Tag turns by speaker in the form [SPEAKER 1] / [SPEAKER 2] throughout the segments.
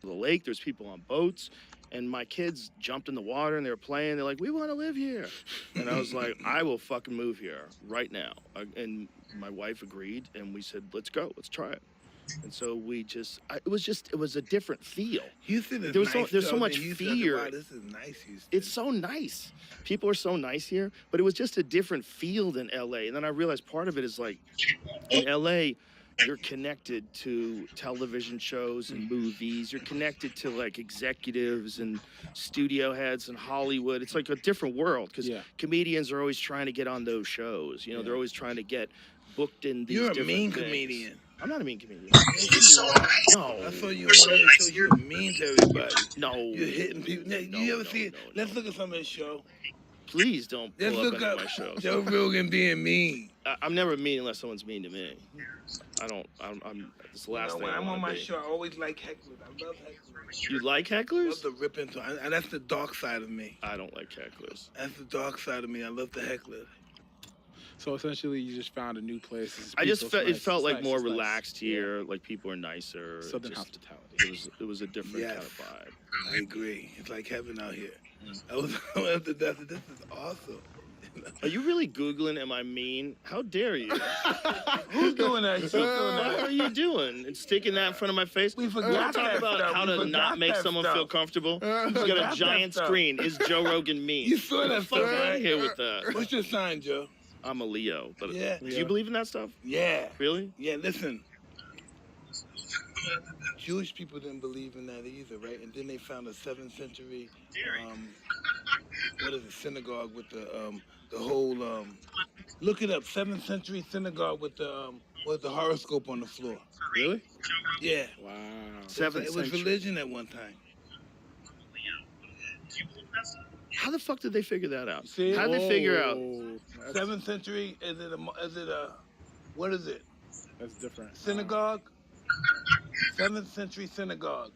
[SPEAKER 1] the lake. There's people on boats. And my kids jumped in the water and they were playing. They're like, we want to live here. And I was like, I will fucking move here right now. And my wife agreed. And we said, let's go. Let's try it. And so we just, it was a different feel.
[SPEAKER 2] Houston is
[SPEAKER 1] There's
[SPEAKER 2] nice.
[SPEAKER 1] there's so
[SPEAKER 2] though.
[SPEAKER 1] much
[SPEAKER 2] Houston,
[SPEAKER 1] fear.
[SPEAKER 2] wow, this is nice, Houston.
[SPEAKER 1] It's so nice. People are so nice here, but it was just a different feel than LA. And then I realized part of it is like in LA, you're connected to television shows and movies. You're connected to like executives and studio heads and Hollywood. It's like a different world because comedians are always trying to get on those shows. You know, they're always trying to get booked in these
[SPEAKER 2] You're a
[SPEAKER 1] different
[SPEAKER 2] mean
[SPEAKER 1] things.
[SPEAKER 2] comedian.
[SPEAKER 1] I'm not a mean comedian.
[SPEAKER 2] Yes, you are.
[SPEAKER 1] No.
[SPEAKER 2] I saw you on one of the shows. You're mean to everybody.
[SPEAKER 1] No.
[SPEAKER 2] You're hitting people. Now, you ever see it? Let's look at some of this show.
[SPEAKER 1] Please don't pull
[SPEAKER 2] Let's
[SPEAKER 1] up
[SPEAKER 2] look
[SPEAKER 1] any
[SPEAKER 2] up
[SPEAKER 1] of my shows.
[SPEAKER 2] Joe Rogan being mean.
[SPEAKER 1] I'm never mean unless someone's mean to me. It's the last thing
[SPEAKER 2] when
[SPEAKER 1] I
[SPEAKER 2] I'm
[SPEAKER 1] wanna
[SPEAKER 2] on my
[SPEAKER 1] be.
[SPEAKER 2] show, I always like hecklers. I love hecklers.
[SPEAKER 1] You like
[SPEAKER 2] I
[SPEAKER 1] hecklers?
[SPEAKER 2] love the ripping. And that's the dark side of me.
[SPEAKER 1] I don't like hecklers.
[SPEAKER 2] That's the dark side of me. I love the hecklers.
[SPEAKER 3] So essentially, you just found a new place.
[SPEAKER 1] I just felt
[SPEAKER 3] nice.
[SPEAKER 1] it felt
[SPEAKER 3] It's
[SPEAKER 1] like
[SPEAKER 3] nice.
[SPEAKER 1] more
[SPEAKER 3] It's nice.
[SPEAKER 1] relaxed here. Like people are nicer.
[SPEAKER 3] Southern
[SPEAKER 1] Just-
[SPEAKER 3] hospitality.
[SPEAKER 1] It was a different
[SPEAKER 2] Yes.
[SPEAKER 1] kind of vibe.
[SPEAKER 2] I agree. It's like heaven out here. I was after that. This is awesome.
[SPEAKER 1] Are you really Googling, am I mean? How dare you?
[SPEAKER 2] Who's doing that? Who's doing
[SPEAKER 1] What
[SPEAKER 2] that?
[SPEAKER 1] are you doing? And sticking that in front of my face?
[SPEAKER 2] We
[SPEAKER 1] You
[SPEAKER 2] forgot
[SPEAKER 1] wanna talk
[SPEAKER 2] that
[SPEAKER 1] about
[SPEAKER 2] stuff.
[SPEAKER 1] how
[SPEAKER 2] We
[SPEAKER 1] to
[SPEAKER 2] forgot
[SPEAKER 1] not make
[SPEAKER 2] that
[SPEAKER 1] someone
[SPEAKER 2] stuff.
[SPEAKER 1] feel comfortable? He's
[SPEAKER 2] forgot
[SPEAKER 1] got
[SPEAKER 2] that
[SPEAKER 1] a giant
[SPEAKER 2] stuff.
[SPEAKER 1] screen. Is Joe Rogan mean?
[SPEAKER 2] You saw that
[SPEAKER 1] Fuck
[SPEAKER 2] stuff,
[SPEAKER 1] out
[SPEAKER 2] right?
[SPEAKER 1] of here with that.
[SPEAKER 2] What's your sign, Joe?
[SPEAKER 1] I'm a Leo. But
[SPEAKER 2] Yeah.
[SPEAKER 1] do you believe in that stuff?
[SPEAKER 2] Yeah.
[SPEAKER 1] Really?
[SPEAKER 2] Yeah, listen. Jewish people didn't believe in that either, right? And then they found a 7th century, what is it, synagogue with the whole, look it up, 7th century synagogue with the horoscope on the floor.
[SPEAKER 1] Really?
[SPEAKER 2] Yeah.
[SPEAKER 3] Wow.
[SPEAKER 2] It was religion at one time.
[SPEAKER 1] How the fuck did they figure that out?
[SPEAKER 2] See?
[SPEAKER 1] How did they figure out?
[SPEAKER 2] 7th century, is it a, what is it?
[SPEAKER 3] That's different.
[SPEAKER 2] Synagogue? 7th century synagogue.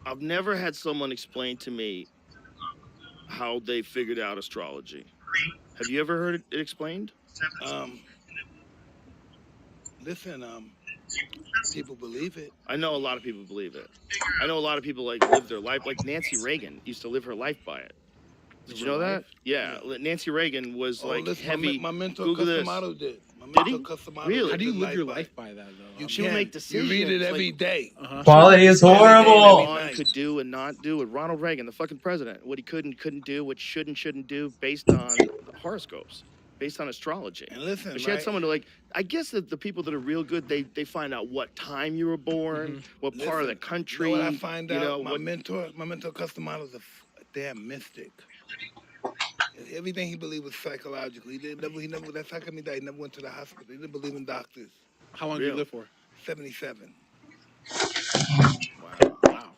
[SPEAKER 1] I've never had someone explain to me how they figured out astrology. Have you ever heard it explained?
[SPEAKER 2] Listen, people believe it.
[SPEAKER 1] I know a lot of people believe it. I know a lot of people like live their life. Like Nancy Reagan used to live her life by it. Did you know that? Yeah, Nancy Reagan was like
[SPEAKER 2] listen,
[SPEAKER 1] heavy.
[SPEAKER 2] my mentor
[SPEAKER 1] Google this.
[SPEAKER 2] Customato did.
[SPEAKER 1] Did he?
[SPEAKER 2] Really?
[SPEAKER 3] How do you live your life by that, though?
[SPEAKER 2] You
[SPEAKER 1] She would
[SPEAKER 2] can.
[SPEAKER 1] make decisions.
[SPEAKER 2] You read it
[SPEAKER 1] like,
[SPEAKER 2] every day.
[SPEAKER 4] Quality is horrible.
[SPEAKER 1] What he could do and not do with Ronald Reagan, the fucking president. What he could and couldn't do, what should and shouldn't do, based on horoscopes, based on astrology.
[SPEAKER 2] And listen,
[SPEAKER 1] But she had
[SPEAKER 2] right?
[SPEAKER 1] someone to like. I guess that the people that are real good, they find out what time you were born, what part of the
[SPEAKER 2] Listen,
[SPEAKER 1] country.
[SPEAKER 2] You know what I find
[SPEAKER 1] you
[SPEAKER 2] out?
[SPEAKER 1] know,
[SPEAKER 2] My mentor Customato's a damn mystic. Everything he believed was psychological. He never. That's how come he died. He never went to the hospital. He didn't believe in doctors.
[SPEAKER 3] How long did you live for?
[SPEAKER 2] 77.
[SPEAKER 3] Wow.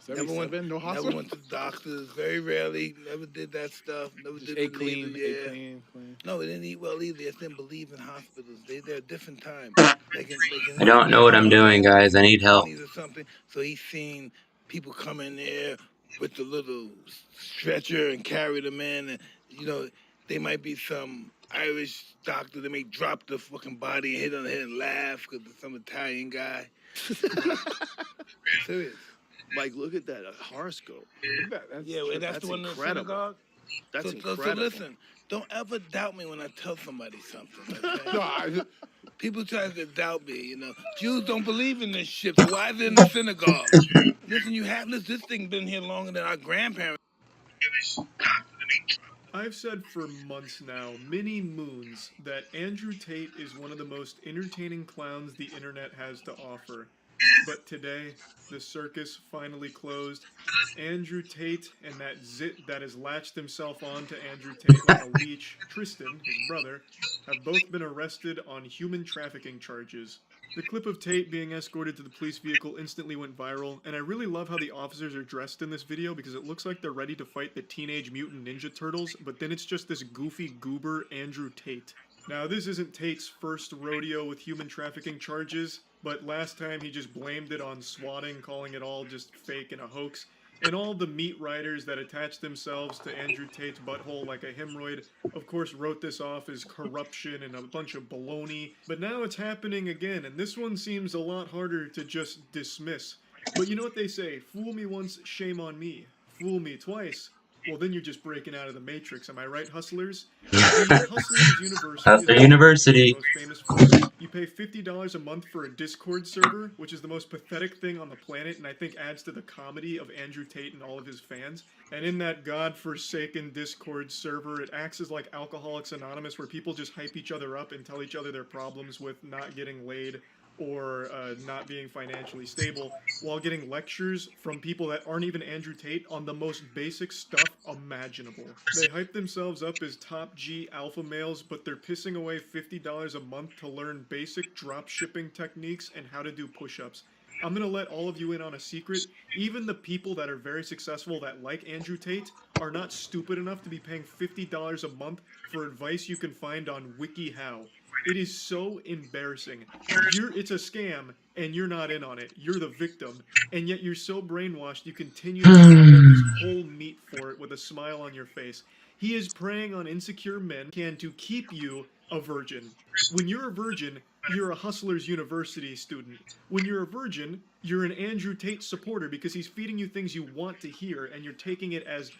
[SPEAKER 2] Never went,
[SPEAKER 3] 77? No
[SPEAKER 2] never
[SPEAKER 3] hospital?
[SPEAKER 2] went to doctors. Very rarely. Never did that stuff. Never
[SPEAKER 3] Just
[SPEAKER 2] did
[SPEAKER 3] ate
[SPEAKER 2] the
[SPEAKER 3] clean,
[SPEAKER 2] needle,
[SPEAKER 3] ate
[SPEAKER 2] yeah.
[SPEAKER 3] clean.
[SPEAKER 2] No, they didn't eat well either. They just didn't believe in hospitals. They're a different time.
[SPEAKER 4] I don't know what I'm doing, guys. I need help.
[SPEAKER 2] Or something. So he's seen people come in there with the little stretcher and carry them in, and you know they might be some Irish doctor. They may drop the fucking body and hit on the head and laugh because it's some Italian guy. Serious.
[SPEAKER 1] Like, look at that horoscope.
[SPEAKER 3] That's
[SPEAKER 2] That's the one in the
[SPEAKER 1] incredible.
[SPEAKER 2] synagogue.
[SPEAKER 1] That's
[SPEAKER 2] So
[SPEAKER 1] incredible.
[SPEAKER 2] listen, don't ever doubt me when I tell somebody something. Okay?
[SPEAKER 3] No,
[SPEAKER 2] People try to doubt me, you know. Jews don't believe in this shit. So why is it in the synagogue? Listen, this thing been here longer than our grandparents.
[SPEAKER 5] I've said for months now, many moons, that Andrew Tate is one of the most entertaining clowns the internet has to offer. But today, the circus finally closed. Andrew Tate and that zit that has latched himself on to Andrew Tate like a leech, Tristan, his brother, have both been arrested on human trafficking charges. The clip of Tate being escorted to the police vehicle instantly went viral, and I really love how the officers are dressed in this video because it looks like they're ready to fight the Teenage Mutant Ninja Turtles, but then it's just this goofy goober Andrew Tate. Now, this isn't Tate's first rodeo with human trafficking charges, but last time he just blamed it on swatting, calling it all just fake and a hoax. And all the meat riders that attached themselves to Andrew Tate's butthole like a hemorrhoid, of course, wrote this off as corruption and a bunch of baloney. But now it's happening again, and this one seems a lot harder to just dismiss. But you know what they say? Fool me once, shame on me. Fool me twice. Well, then you're just breaking out of the matrix. Am I right, hustlers? The Hustlers University is
[SPEAKER 4] After
[SPEAKER 5] what Andrew Tate is
[SPEAKER 4] university.
[SPEAKER 5] most famous for. You pay $50 a month for a Discord server, which is the most pathetic thing on the planet, and I think adds to the comedy of Andrew Tate and all of his fans. And in that godforsaken Discord server, it acts as like Alcoholics Anonymous, where people just hype each other up and tell each other their problems with not getting laid or not being financially stable, while getting lectures from people that aren't even Andrew Tate on the most basic stuff imaginable. They hype themselves up as top G alpha males, but they're pissing away $50 a month to learn basic drop shipping techniques and how to do push-ups. I'm gonna let all of you in on a secret. Even the people that are very successful that like Andrew Tate are not stupid enough to be paying $50 a month for advice you can find on WikiHow. It is so embarrassing. It's a scam, and you're not in on it. You're the victim, and yet you're so brainwashed you continue to swallow this whole meat for it with a smile on your face. He is preying on insecure men to keep you a virgin. When you're a virgin, you're a Hustlers University student. When you're a virgin, you're an Andrew Tate supporter because he's feeding you things you want to hear, and you're taking it as,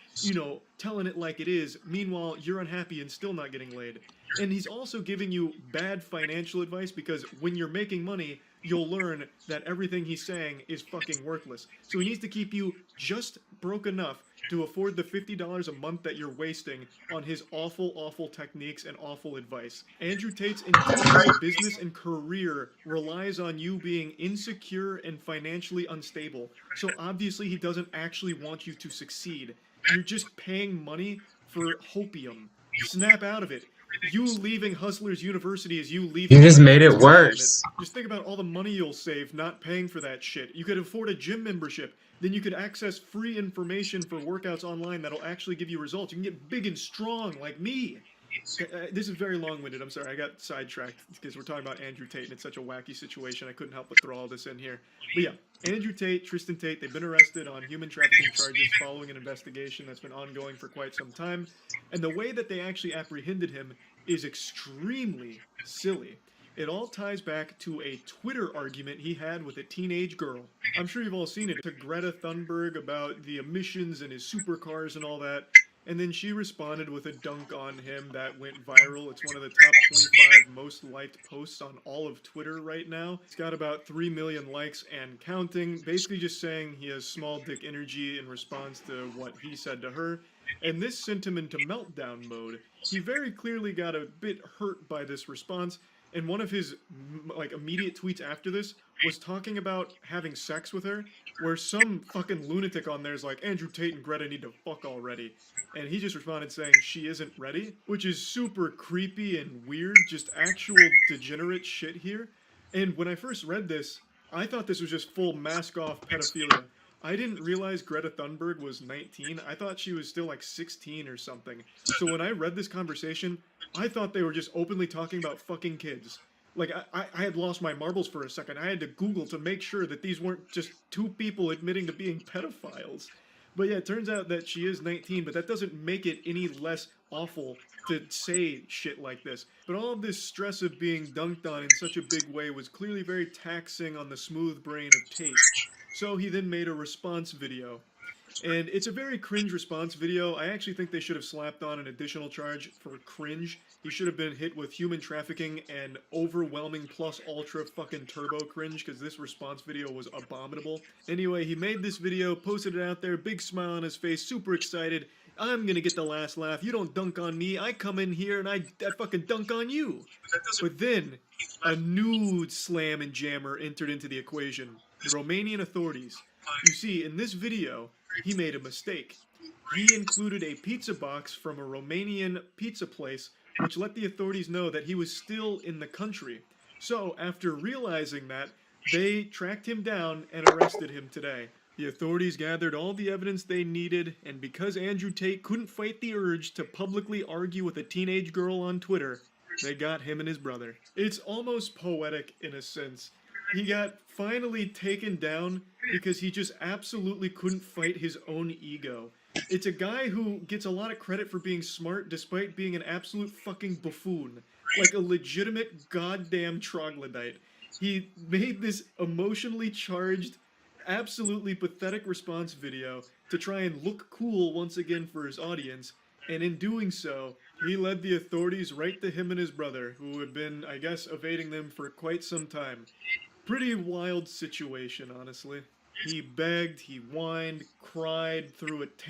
[SPEAKER 5] telling it like it is. Meanwhile, you're unhappy and still not getting laid. And he's also giving you bad financial advice because when you're making money, you'll learn that everything he's saying is fucking worthless. So he needs to keep you just broke enough to afford the $50 a month that you're wasting on his awful, awful techniques and awful advice. Andrew Tate's entire business and career relies on you being insecure and financially unstable. So obviously he doesn't actually want you to succeed. You're just paying money for hopium. Snap out of it. You leaving Hustlers University is you leaving.
[SPEAKER 4] You just made it
[SPEAKER 5] retirement.
[SPEAKER 4] worse.
[SPEAKER 5] Just think about all the money you'll save not paying for that shit. You could afford a gym membership. Then you could access free information for workouts online that'll actually give you results. You can get big and strong like me. This is very long-winded. I'm sorry. I got sidetracked because we're talking about Andrew Tate and it's such a wacky situation. I couldn't help but throw all this in here. But yeah, Andrew Tate, Tristan Tate, they've been arrested on human trafficking charges following an investigation that's been ongoing for quite some time. And the way that they actually apprehended him is extremely silly. It all ties back to a Twitter argument he had with a teenage girl. I'm sure you've all seen it. To Greta Thunberg about the emissions and his supercars and all that. And then she responded with a dunk on him that went viral. It's one of the top 25 most liked posts on all of Twitter right now. It's got about 3 million likes and counting. Basically just saying he has small dick energy in response to what he said to her. And this sent him into meltdown mode. He very clearly got a bit hurt by this response. And one of his immediate tweets after this was talking about having sex with her, where some fucking lunatic on there is like, Andrew Tate and Greta need to fuck already. And he just responded saying she isn't ready, which is super creepy and weird, just actual degenerate shit here. And when I first read this, I thought this was just full mask-off pedophilia. I didn't realize Greta Thunberg was 19. I thought she was still like 16 or something. So when I read this conversation, I thought they were just openly talking about fucking kids. Like, I had lost my marbles for a second. I had to Google to make sure that these weren't just two people admitting to being pedophiles. But yeah, it turns out that she is 19, but that doesn't make it any less awful to say shit like this. But all of this stress of being dunked on in such a big way was clearly very taxing on the smooth brain of Tate. So he then made a response video. And it's a very cringe response video. I actually think they should have slapped on an additional charge for cringe. He should have been hit with human trafficking and overwhelming plus ultra fucking turbo cringe because this response video was abominable. Anyway, he made this video, posted it out there, big smile on his face, super excited. I'm gonna get the last laugh. You don't dunk on me. I come in here and I fucking dunk on you. But then a new slam and jammer entered into the equation. The Romanian authorities. You see, in this video, he made a mistake. He included a pizza box from a Romanian pizza place, which let the authorities know that he was still in the country. So, after realizing that, they tracked him down and arrested him today. The authorities gathered all the evidence they needed, and because Andrew Tate couldn't fight the urge to publicly argue with a teenage girl on Twitter, they got him and his brother. It's almost poetic in a sense. He got finally taken down because he just absolutely couldn't fight his own ego. It's a guy who gets a lot of credit for being smart despite being an absolute fucking buffoon. Like a legitimate goddamn troglodyte. He made this emotionally charged, absolutely pathetic response video to try and look cool once again for his audience, and in doing so, he led the authorities right to him and his brother, who had been, I guess, evading them for quite some time. Pretty wild situation, honestly. He begged, he whined, cried, threw a